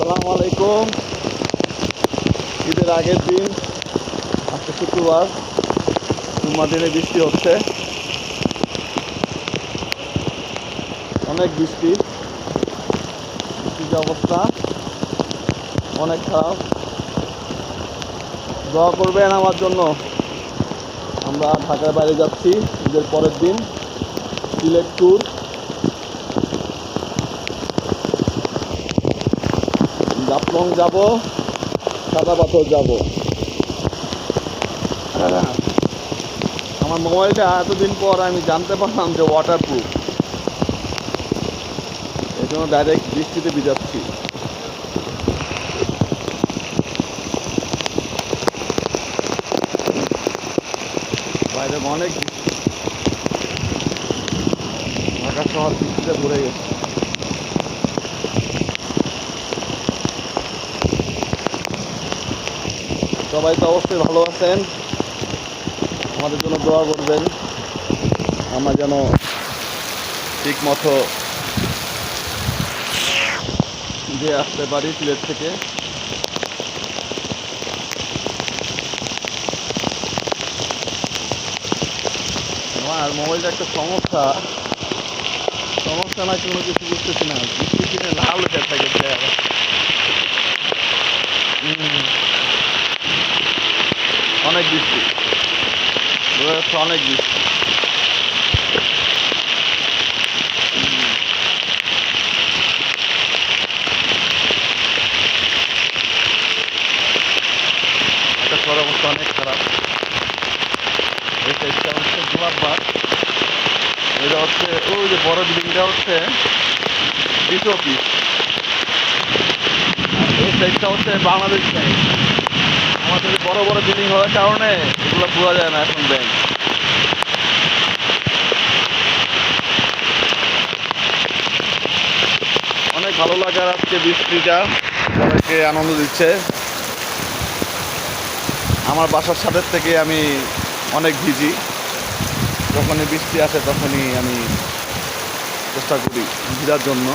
আসসালামু আলাইকুম। ঈদের আগের দিন, আজকে শুক্রবার, জুম্মার দিনে বৃষ্টি হচ্ছে, অনেক বৃষ্টির যে অবস্থা অনেক খারাপ। দোয়া করবেন আমার জন্য। আমরা ঢাকার বাইরে যাচ্ছি ঈদের পরের দিন, সিলেট ট্যুর। জাফলং যাব, সাদা পাথর যাব। আমার মোবাইলটা এতদিন পর আমি জানতে পারলাম যে ওয়াটারপ্রুফ, এই জন্য ডাইরেক্ট বৃষ্টিতে ভিজাচ্ছি। বাইরে অনেক বৃষ্টি, ঢাকা শহর বৃষ্টিতে ভরে গেছে। সবাই তো অবশ্যই ভালো আছেন, আমাদের জন্য দোয়া করবেন, আমরা যেন ঠিক মতো যে আসতে পারি সিলেট থেকে। আমার মোবাইলটা একটা সমস্যা না কোনো কিছু বুঝতেছি না, বৃষ্টির দিনে লাল হয়ে থাকে চেহারা। অনেক বৃষ্টি, অনেক বৃষ্টি। একটা শহর অবস্থা অনেক খারাপ। এটা হচ্ছে গোলাপবাগ, এটা হচ্ছে ওই যে বড় বিল্ডিংটা হচ্ছে ডিসি অফিস, এই সাইডটা হচ্ছে বাংলাদেশ ব্যাংক। আমাদের বড় বড় বিল্ডিং হওয়ার কারণে এগুলো বোঝা যায় না এখন ব্যাংক। অনেক ভালো লাগার আজকে বৃষ্টিটা সবাইকে আনন্দ দিচ্ছে। আমার বাসার ছাদের থেকে আমি অনেক ভিজি, যখনই বৃষ্টি আসে তখনই আমি চেষ্টা করি ভিজার জন্য।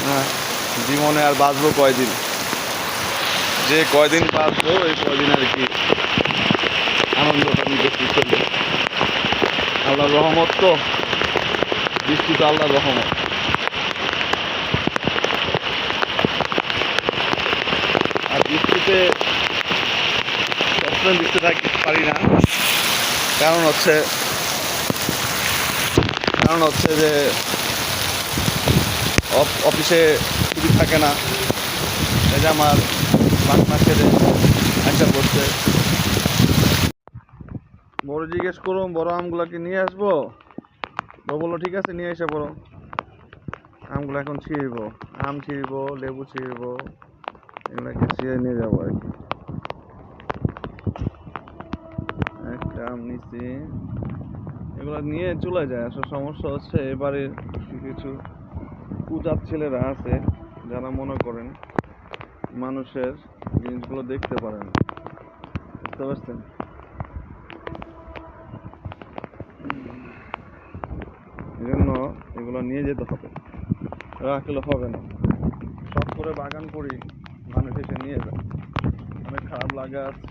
হ্যাঁ, জীবনে আর বাঁচবো কয়দিন, যে কয়দিন বাঁচবো এই কয়দিন আর কি আনন্দটা নিতে চলে। আল্লাহর রহমত, তো বৃষ্টি তো আল্লাহর রহমত। আর বৃষ্টিতে সবসময় বৃষ্টি থাকতে পারি না, কারণ হচ্ছে যে অফিসে ছুটি থাকে না, এই যে আমার বাংলা ছেড়ে একটা করছে। বড় জিজ্ঞেস করুন বড় আমগুলাকে নিয়ে আসবো, বলো ঠিক আছে নিয়ে এসে বড় আমগুলো এখন ছিঁড়বো, আম ছিঁড়বো, লেবু ছিঁড়বো, এগুলোকে ছিঁড়ে নিয়ে যাবো আর কি। একটা আম নিচ্ছি, এগুলো নিয়ে চলে যায়। আসলে সমস্যা হচ্ছে এবারে কিছু কুচার ছেলেরা আছে যারা মনে করেন মানুষের জিনিসগুলো দেখতে পারে না, বুঝতে পারছেন? এই জন্য এগুলো নিয়ে যেতে হবে, রাখলে হবে না। শখ করে বাগান করি, মানুষ এসে নিয়ে যায়, অনেক খারাপ লাগে। আছে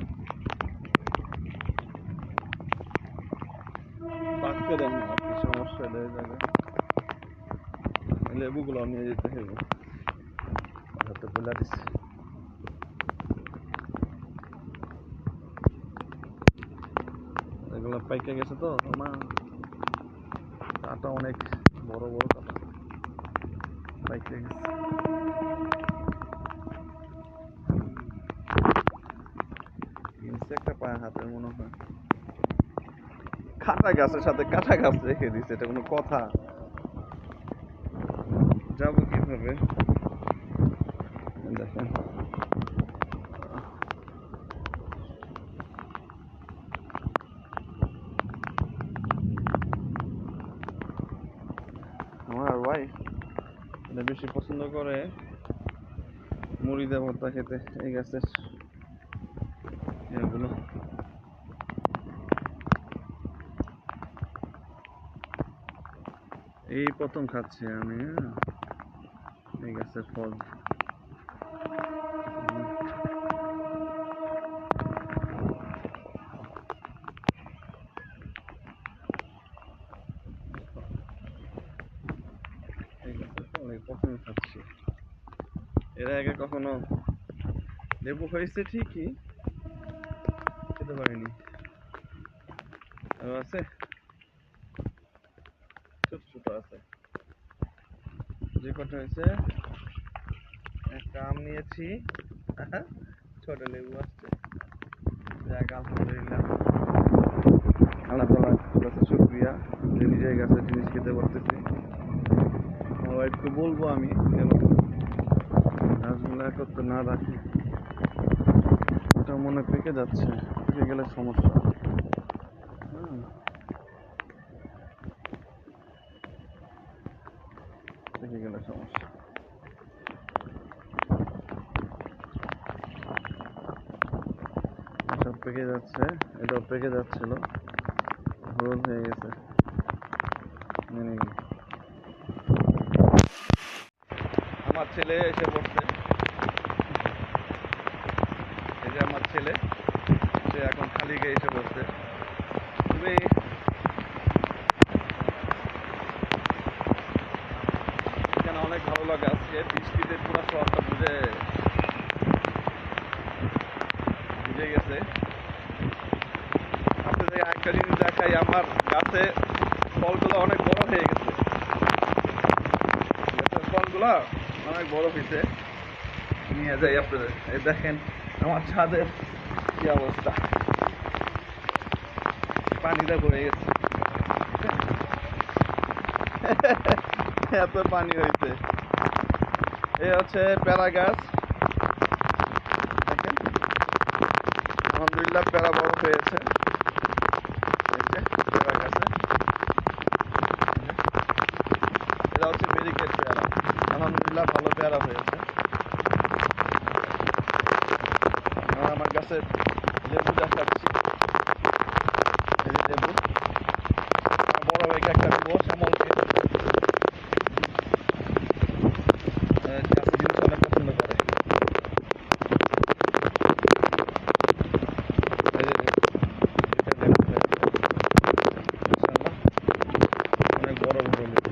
বাঁচতে দেন না আর কি, সমস্যা হয়ে যাবে। লেবুগুলো নিয়ে যেতে হবে, হাতে বলে দিচ্ছি। এগুলো পাইকে গেছে তো আমার কাটা, অনেক বড় বড় কাটা পাইকে গেছে। একটা পায়ে হাতের মনে হয় কাটা গাছের সাথে কাটা গাছ রেখে দিচ্ছে, এটা কোনো কথা? যাবো কিভাবে দেখেন। আমার ভাই এটা বেশি পছন্দ করে মুড়ি দিয়ে ভর্তা খেতে, এই গাছের এগুলো। এই প্রথম খাচ্ছি আমি। এই গাছের ফল। এই গাছের ফল কখনো খাচ্ছি, এর আগে কখনো লেবু হয়েছে ঠিকই, খেতে পারিনি। আরো আছে, ছোট ছোট আছে। যে কটা হয়েছে, একটা আম নিয়েছি, ছোট লেবু আসছে। যাক আলহামদুলিল্লাহ, আল্লাহ তাআলার কাছে শুকরিয়া যে নিজের গাছের জিনিস খেতে পারতেছি। আমার ওয়াইফকে বলবো আমি যেন গাছগুলো একত্র না রাখি, ওটা মনে পেকে যাচ্ছে, পেকে গেলে সমস্যা। পেকে গেলে সমস্যা। এসব পেকে যাচ্ছে, এটাও পেকে যাচ্ছিল, হলুদ হয়ে গেছে। আমার ছেলে এসে পড়ছে, এই যে আমার ছেলে, সে এখন খালি গিয়ে এসে পড়ছে। খুবই এখানে অনেক ভালো লাগে। আজকে বৃষ্টিতে পুরো শহরটা ভিজে গেছে। আপনাদের একটা জিনিস দেখাই, আমার গাছে ফলগুলো অনেক বড় হয়ে গেছে, গাছের ফলগুলো অনেক বড় হয়েছে। নিয়ে যাই আপনাদের, এই দেখেন আমার ছাদের কি অবস্থা, পানিটা ভরে গেছে। এত পানি হয়েছে। এই হচ্ছে পেয়ারা গাছ, দেখেন আলহামদুলিল্লাহ পেয়ারা বড় হয়েছে। পেয়ারা গাছে এটা হচ্ছে মেরিকেট পেয়ারা, আলহামদুলিল্লাহ ভালো পেয়ারা হয়েছে। আমার গাছে লেবু দেখাচ্ছি, এই যে লেবু, বড় ভাইকে একটা দেবো, শ্যামলকে। গাছের জিনিস অনেক পছন্দ করে। অনেক বড় বড় লেবু,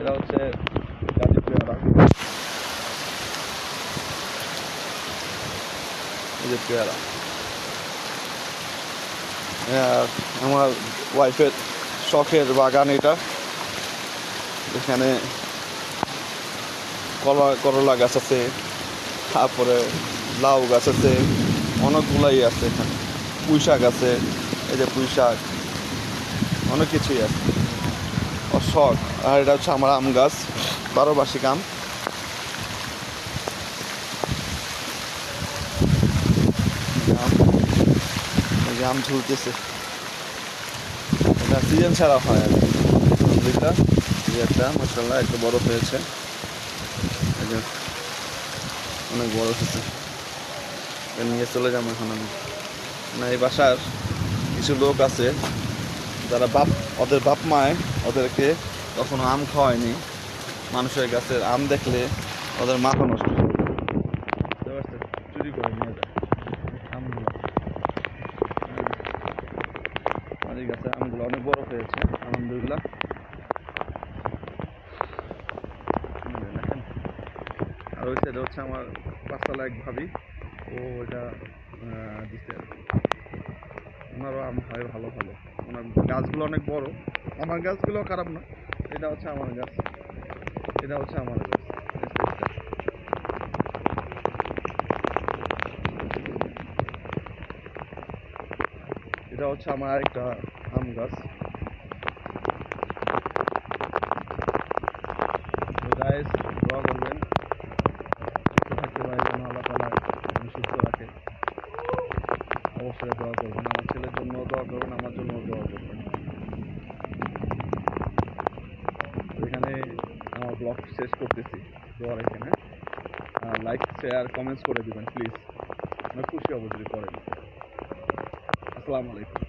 এটা হচ্ছে গাজী পেয়ারা, এই যে পেয়ারা। আমার ওয়াইফের শখের বাগান এটা, এখানে করলা গাছ আছে, তারপরে লাউ গাছ আছে, অনেকগুলাই আছে এখানে, পুঁই শাক আছে, এই যে পুঁই শাক, অনেক কিছুই আছে ও শখ। আর এটা হচ্ছে আমার আম গাছ, 12 বার্ষিক আম। এই যে আম ঝুলতেছে, এটা সিজন ছাড়া হয় আর কি। আলহামদুলিল্লাহ এই একটা মাশাআল্লাহ একটু বড় হয়েছে, এই যে অনেক বড় হয়েছে। নিয়ে চলে যাবো এখন আমি। না, এই বাসার কিছু লোক আছে যারা ওদের বাপ মায় ওদেরকে কখনো আম খাওয়ায়নি, মানুষের গাছের আম দেখলে ওদের মাথা নষ্ট হয়, চুরি করে নিয়ে যায় আমগুলো। আর এই গাছের আমগুলো অনেক বড় হয়েছে আলহামদুলিল্লাহ। দেখেন, আর ওই সাইডে হচ্ছে আমার পাঁচতলা এক ভাবি, ও এটা দিচ্ছে আর কি। ওনারও আম হয় ভালো ভালো, ওনার গাছগুলো অনেক বড়, আমার গাছগুলো খারাপ না। এটা হচ্ছে আমার গাছ, এটা হচ্ছে আমার গাছ, এটা হচ্ছে আমার আরেকটা আম গাছ। গাইস দোয়া করবেন, থাকতে পারে যেন আল্লাহ তাআলা সুস্থ রাখে। অবশ্যই দোয়া করবেন, আমার ছেলের জন্য দোয়া করবেন, আমার জন্য দোয়া করবেন। এখানে আমার ব্লগটা শেষ করতেছি। দোয়া রেখেন, হ্যাঁ, লাইক শেয়ার কমেন্টস করে দিবেন প্লিজ, আমরা খুশি হব যদি করেন। আসসালামু আলাইকুম।